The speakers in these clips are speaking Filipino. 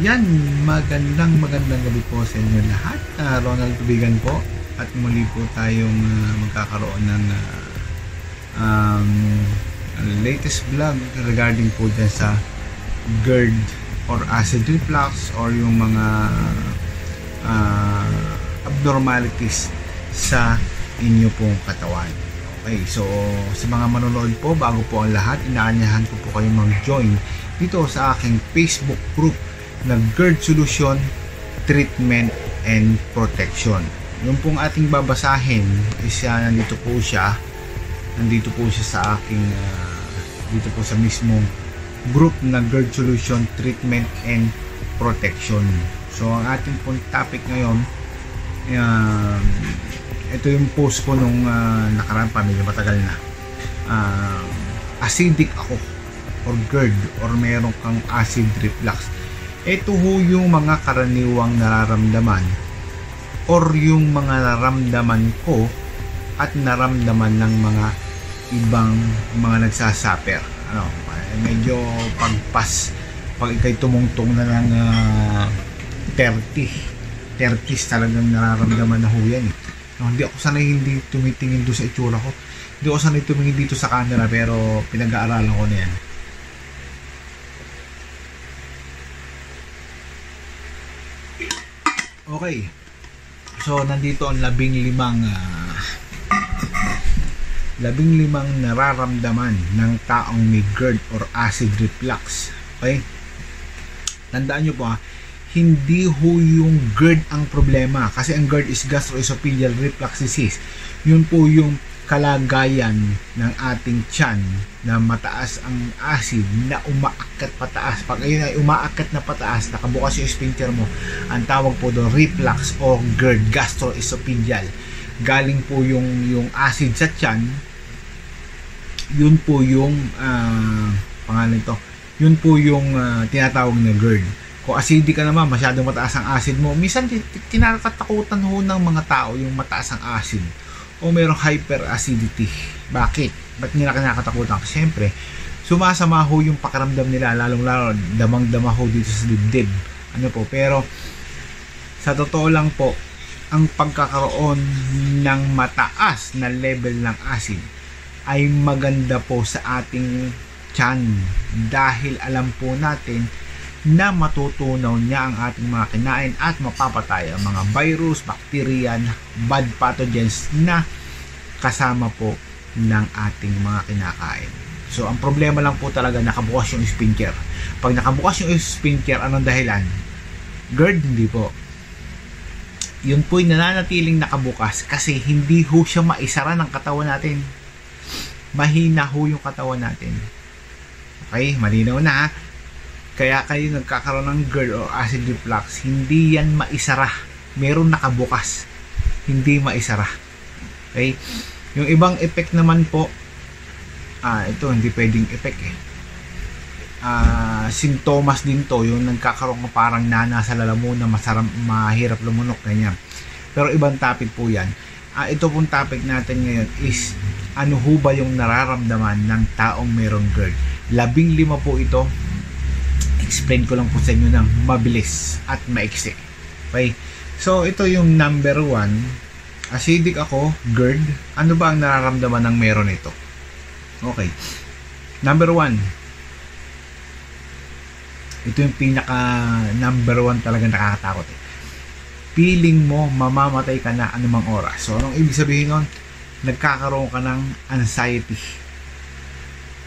Yan, magandang gabi po sa inyo lahat. Ronald Tubigan po at muli po tayong magkakaroon ng latest vlog regarding po dyan sa GERD or acid reflux or yung mga abnormalities sa inyo pong katawan. Okay, so sa mga manonood po, bago po ang lahat, inaanyahan ko po kayong mag-join dito sa aking Facebook group na GERD Solution, Treatment and Protection. Yung pong ating babasahin is nandito po siya sa aking dito po sa mismong group na GERD Solution, Treatment and Protection. So ang ating pong topic ngayon, ito yung post ko nung nakaraan pa, medyo matagal na. Acidic ako or GERD or meron kang acid reflux. Ito ho yung mga karaniwang nararamdaman or yung mga naramdaman ko at naramdaman ng mga ibang mga nagsasaper. Medyo pag ikay tumungtong na ng 30s talagang nararamdaman na ho yan eh. Hindi ako sanay hindi tumitingin doon sa itsura ko. Hindi ako sanay tumingin dito sa camera, pero pinag-aaralan ko na yan. Okay. So nandito ang 15 nararamdaman ng taong may GERD or acid reflux. Okay? Tandaan nyo po hindi ho yung GERD ang problema, kasi ang GERD is gastroesophageal reflux disease. Yun po yung kalagayan ng ating tiyan na mataas ang acid na umaakyat pataas. Pag ayun ay umaakyat na pataas, nakabukas yung sphincter mo, ang tawag po doon reflux o GERD, gastroesophageal. Galing po yung acid sa tiyan, yun po yung pangalan ito, yun po yung tinatawag na GERD. Kung acidic ka naman, masyadong mataas ang acid mo, minsan tinatatakutan ho ng mga tao yung mataas ang acid o mayroong hyperacidity. Bakit? Ba't nila kinakatakutan? Siyempre, sumasama ho yung pakiramdam nila, lalong-lalo damang-dama ho dito sa dibdib. Pero sa totoo lang po, ang pagkakaroon ng mataas na level ng acid ay maganda po sa ating tiyan, dahil alam po natin na matutunaw niya ang ating mga kinain at mapapatay ang mga virus, bacteria, bad pathogens na kasama po ng ating mga kinakain. So ang problema lang po talaga, nakabukas yung sphincter. Pag nakabukas yung sphincter, anong dahilan? GERD? Hindi po. Yun po'y nananatiling nakabukas kasi hindi ho siya maisara ng katawan natin. Mahina ho yung katawan natin. Okay, malinaw na ha. Kaya kayo nagkakaroon ng GERD o acid reflux, hindi yan maisara. Meron nakabukas, hindi maisara. Okay? Yung ibang effect naman po, ito hindi pwedeng effect eh. Sintomas din to, yung nagkakaroon ng parang nana sa lalamunan, mahirap lumunok, ganyan. Pero ibang topic po yan. Ito pong topic natin ngayon is, ano ho ba yung nararamdaman ng taong merong GERD? 15 po ito. Explain ko lang po sa inyo ng mabilis at maiksi. Okay? So, ito yung number 1. Acidic ako, GERD. Ano ba ang nararamdaman ng meron ito? Okay. Number 1. Ito yung pinaka number 1 talaga nakakatakot eh. Feeling mo mamamatay ka na anumang oras. So, anong ibig sabihin nun? Nagkakaroon ka ng anxiety.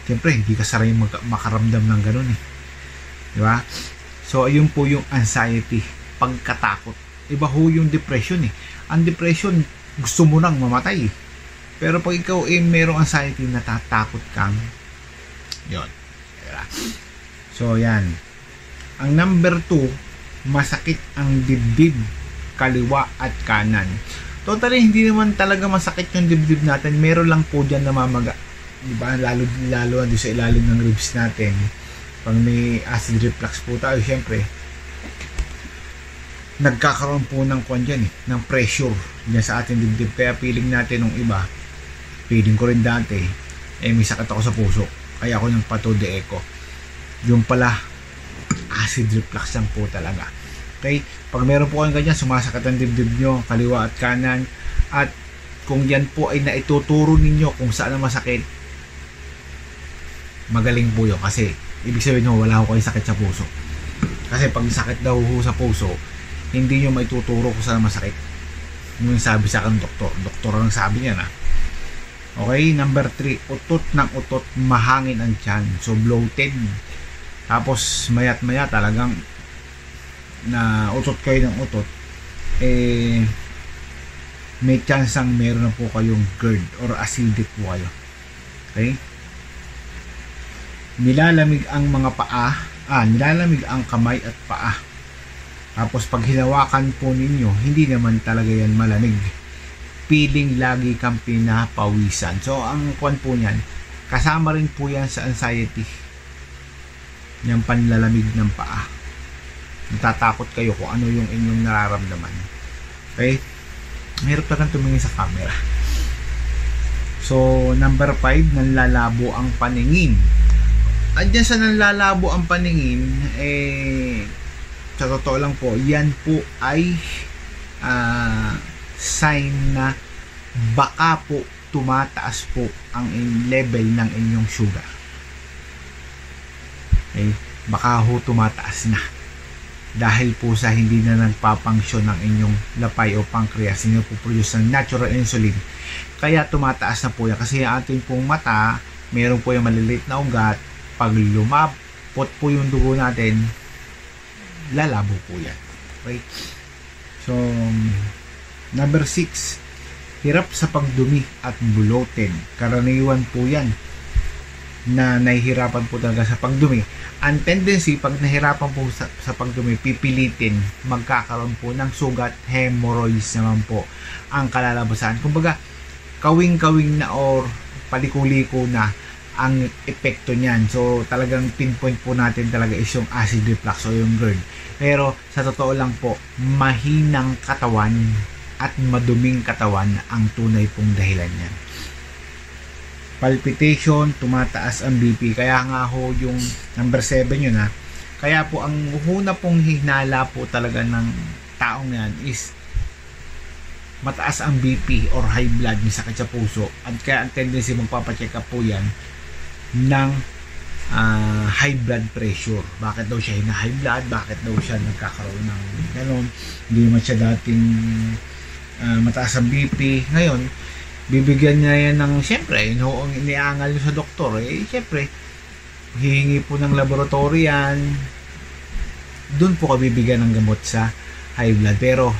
Siyempre, hindi ka sanay makaramdam ng ganun eh. Diba? So, ayun po yung anxiety, pagkatakot. Iba ho yung depression eh. Ang depression, gusto mo nang mamatay eh. Pero pag ikaw merong anxiety, natatakot kang, yun. Diba? So, yan. Ang number 2, masakit ang dibdib, kaliwa at kanan. Totally, hindi naman talaga masakit yung dibdib natin. Meron lang po dyan namamaga. Diba? Lalo doon sa ilalim ng ribs natin. Pag may acid reflux po tayo, syempre nagkakaroon po ng ng pressure dyan sa ating dibdib. Kaya feeling natin nung iba, feeling ko rin dati, may sakit ako sa puso, kaya ako nang pato de echo. Yung pala acid reflux lang po talaga. Okay? Pag meron po kayong ganyan, sumasakit ang dibdib nyo, kaliwa at kanan, at kung yan po ay naituturo ninyo kung saan ang masakit, magaling po yun. Kasi, ibig sabihin nyo, wala ko kayong sakit sa puso. Kasi pag sakit daw sa puso, hindi nyo maituturo kung saan masakit. Yung sabi sa akin doktor. Doktor ang sabi niya na. Okay, number 3, utot ng utot, mahangin ang tiyan. So, bloated. Tapos, mayat maya talagang na utot kayo ng utot, may chance ang meron na po kayong GERD or acidic po kayo. Okay? Nilalamig ang mga paa, nilalamig ang kamay at paa. Tapos pag hinawakan po ninyo, hindi naman talaga yan malamig. Feeling lagi kang pinapawisan. So ang kwan po niyan, kasama rin po yan sa anxiety. Yung panlalamig ng paa. Natatakot kayo kung ano yung inyong nararamdaman. Okay? Mahirap na kang tumingin sa camera. So, number 5, nanlalabo ang paningin. At dyan sa nanlalabo ang paningin, sa totoo lang po, yan po ay sign na baka po tumataas po ang level ng inyong sugar. Okay? Baka ho tumataas na. Dahil po sa hindi na nagpapangsyon ng inyong lapay o pancreas, hindi po produce ng natural insulin. Kaya tumataas na po yan. Kasi ang ating pong mata, meron po yung maliliit na ugat. Pag lumapot po yung dugo natin, lalabo po yan. Okay? So, number 6, hirap sa pagdumi at bloated. Karaniwan po yan na nahihirapan po talaga sa pagdumi. Ang tendency, pag nahirapan po sa pagdumi, pipilitin, magkakaroon po ng sugat, hemorrhoids naman po ang kalalabasan. Kumbaga, kawing-kawing na or paliko-liko na ang epekto niyan. So, talagang pinpoint po natin talaga is yung acid reflux o yung GERD. Pero, sa totoo lang po, mahinang katawan at maduming katawan ang tunay pong dahilan niyan. Palpitation, tumataas ang BP. Kaya nga ho yung number 7 yun ha. Kaya po ang una pong hinala po talaga ng taong yan is mataas ang BP or high blood, may sakit sa puso. At kaya ang tendency magpapacheck up po yan ng high blood pressure. Bakit daw siya high blood? Bakit daw siya nagkakaroon ng gano'n? Hindi man siya dating mataas ang BP. Ngayon, bibigyan niya yan ng, siyempre, ang iniangal sa doktor, siyempre, hihingi po ng laboratory yan, doon po ka bibigyan ng gamot sa high blood. Pero,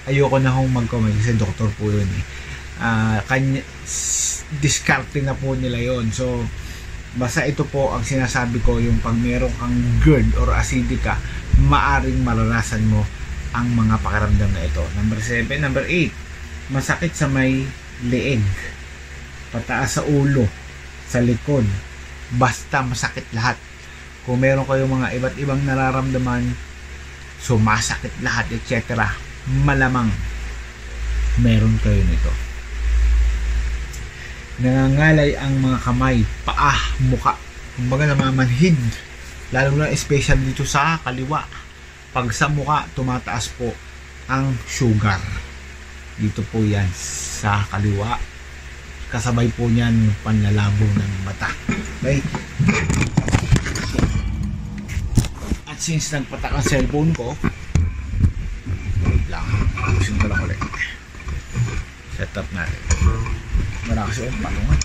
ayoko na hong mag-comment kasi doktor po yun diskarte na po nila yon. So, basta ito po ang sinasabi ko, yung pag meron kang GERD or acidica, maaring maranasan mo ang mga pakiramdam na ito. Number 7, number 8, masakit sa may leeg, pataas sa ulo, sa likod, basta masakit lahat. Kung meron kayong mga iba't ibang nararamdaman, sumasakit lahat, etc., malamang meron kayo nito. Nangangalay ang mga kamay, paa, muka, kumbaga namamanhid, lalo na especially dito sa kaliwa. Pag sa muka, tumataas po ang sugar. Dito po yan sa kaliwa. Kasabay po niyan yung panlalabo ng mata. Okay? At since nagpatak ang cellphone ko, wait lang, ayusin ko lang ulit. Set up natin. Wala kasi yung palungan.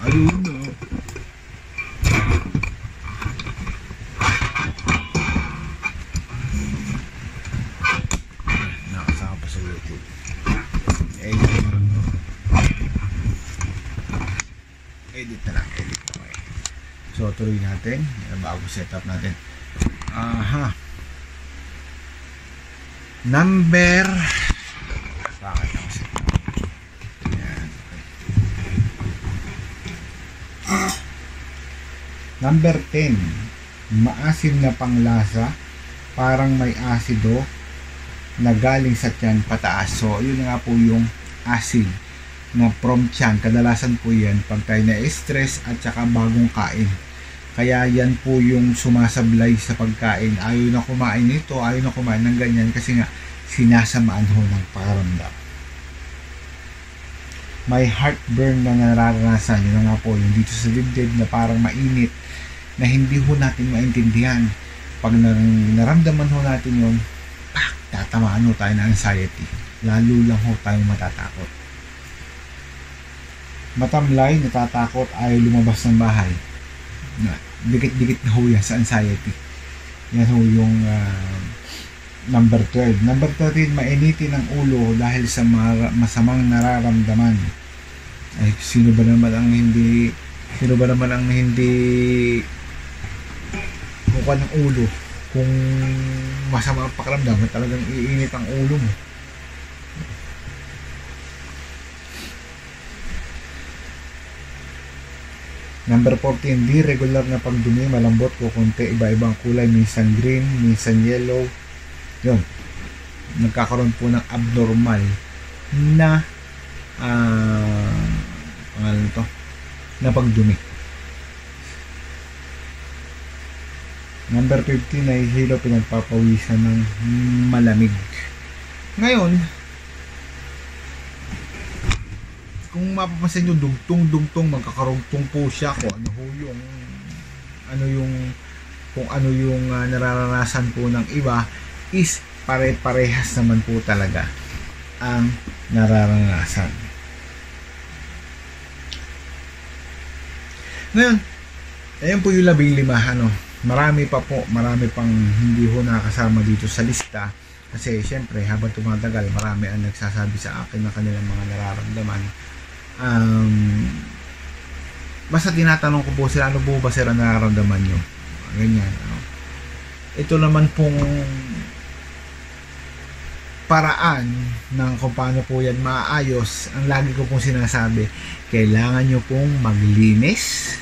Ayun no. Nakasama pa sa YouTube. Edit na lang. Edit na lang. So, tuloy natin. Bago setup natin. Aha. Number. Bakit ako setup? Yan. Okay. Number 10. Maasim na panglasa. Parang may asido na galing sa tiyan pataas. So, yun nga po yung acid na from tiyan. Kadalasan po yan pag tayo na-stress at saka bagong kain. Kaya yan po yung sumasablay sa pagkain. Ayaw na kumain nito, ayaw na kumain ng ganyan kasi nga sinasamaan ho ng pakiramdam. May heartburn na nararanasan, yun na nga po, yung dito sa dibdib na parang mainit na hindi ho natin maintindihan. Pag naramdaman ho natin yun, tatamaan ho tayo ng anxiety. Lalo lang ho tayong matatakot. Matamlay, natatakot, ayaw lumabas ng bahay. Dikit-dikit na ho yan sa anxiety. Yan ho yung number 12. Number 13, mainitin ang ulo dahil sa masamang nararamdaman. Ay, sino ba naman ang hindi buka ng ulo kung masama ang pakiramdam, talagang iinit ang ulo mo. Number 14, di regular na pagdumi, malambot ko konti, iba-ibang kulay, minsan green, minsan yellow. Yun, nagkakaroon po ng abnormal na na pagdumi. Number 15, nahihilo, pinagpapawisan ng malamig. Ngayon, kung mapapansin nyo, dugtong magkakarugtong po siya kung ano yung nararanasan po ng iba is pare-parehas naman po talaga ang nararanasan. Ngayon, ayan po yung 15, marami pang hindi ho nakasama dito sa lista kasi syempre habang tumatagal marami ang nagsasabi sa akin na kanilang mga nararamdaman. Basta tinatanong ko po sila, ano po ba sila nararamdaman nyo? Ganyan. Ito naman pong paraan ng kung paano po yan maayos. Ang lagi ko pong sinasabi, kailangan nyo pong maglinis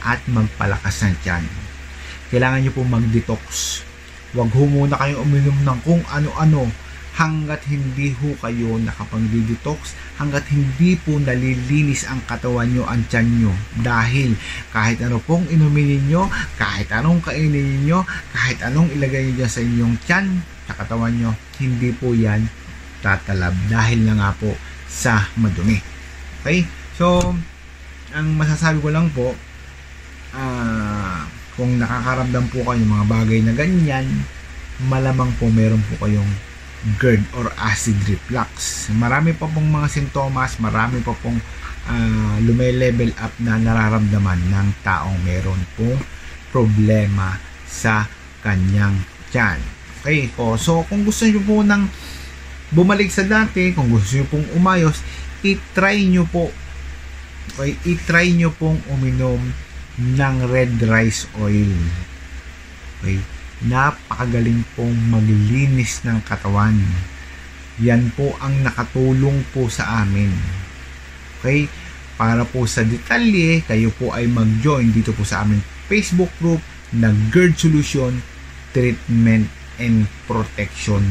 at magpalakas ng tiyan. Kailangan nyo pong mag-detox. Huwag ho muna kayong uminom ng kung ano-ano hanggat hindi ho kayo nakapag-detox, hanggat hindi po nalilinis ang katawan nyo, ang tiyan nyo. Dahil kahit ano pong inumin ninyo, kahit anong kainin ninyo, kahit anong ilagay nyo sa inyong tiyan, sa katawan nyo, hindi po yan tatalab dahil na nga po sa madumi. Okay? So, ang masasabi ko lang po, kung nakakaramdam po kayo ng mga bagay na ganyan, malamang po meron po kayong GERD or acid reflux. Marami pa pong mga sintomas, marami pa pong lume-level up na nararamdaman ng taong meron pong problema sa kanyang tiyan. Okay, so kung gusto nyo po nang bumalik sa dati, kung gusto nyo pong umayos, i-try nyo po, okay, i-try nyo pong uminom ng red rice oil. Okay, napakagaling pong maglinis ng katawan. Yan po ang nakatulong po sa amin. Okay, para po sa detalye, kayo po ay mag-join dito po sa aming Facebook group na GERD Solution Treatment and Protection.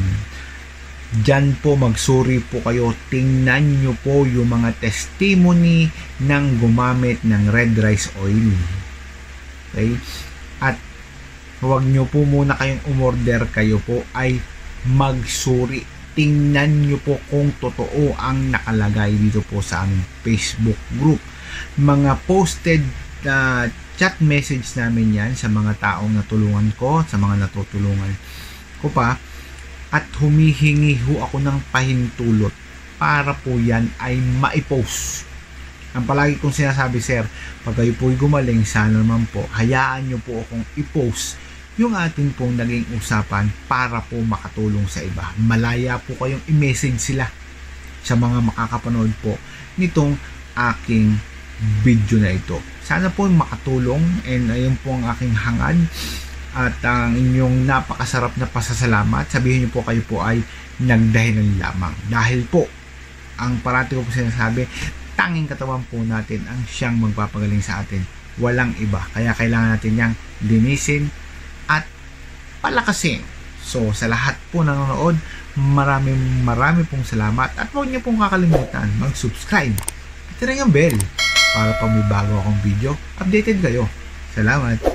Diyan po magsuri po kayo, tingnan nyo po yung mga testimony ng gumamit ng red rice oil. Okay? At huwag nyo po muna kayong umorder, kayo po ay magsuri. Tingnan nyo po kung totoo ang nakalagay dito po sa aming Facebook group. Mga posted chat message namin yan sa mga taong natulungan ko, sa mga natutulungan ko pa. At humihingi ho ako ng pahintulot para po yan ay maipost. Ang palagi kong sinasabi, sir, pag kayo po'y gumaling, sana naman po, hayaan nyo po akong i-post yung ating pong naging usapan para po makatulong sa iba. Malaya po kayong i-message sila sa mga makakapanood po nitong aking video na ito. Sana po makatulong, and ayun po ang aking hangad at ang inyong napakasarap na pasasalamat. Sabihin niyo po kayo po ay nagdahilan lamang. Dahil po, ang parati ko po sinasabi, tanging katawan po natin ang siyang magpapagaling sa atin. Walang iba. Kaya kailangan natin niyang linisin at palakasin. So, sa lahat po nanonood, marami pong salamat. At huwag niyo pong kakalimutan mag-subscribe. At rin yung bell para pag may bago akong video, updated kayo Salamat.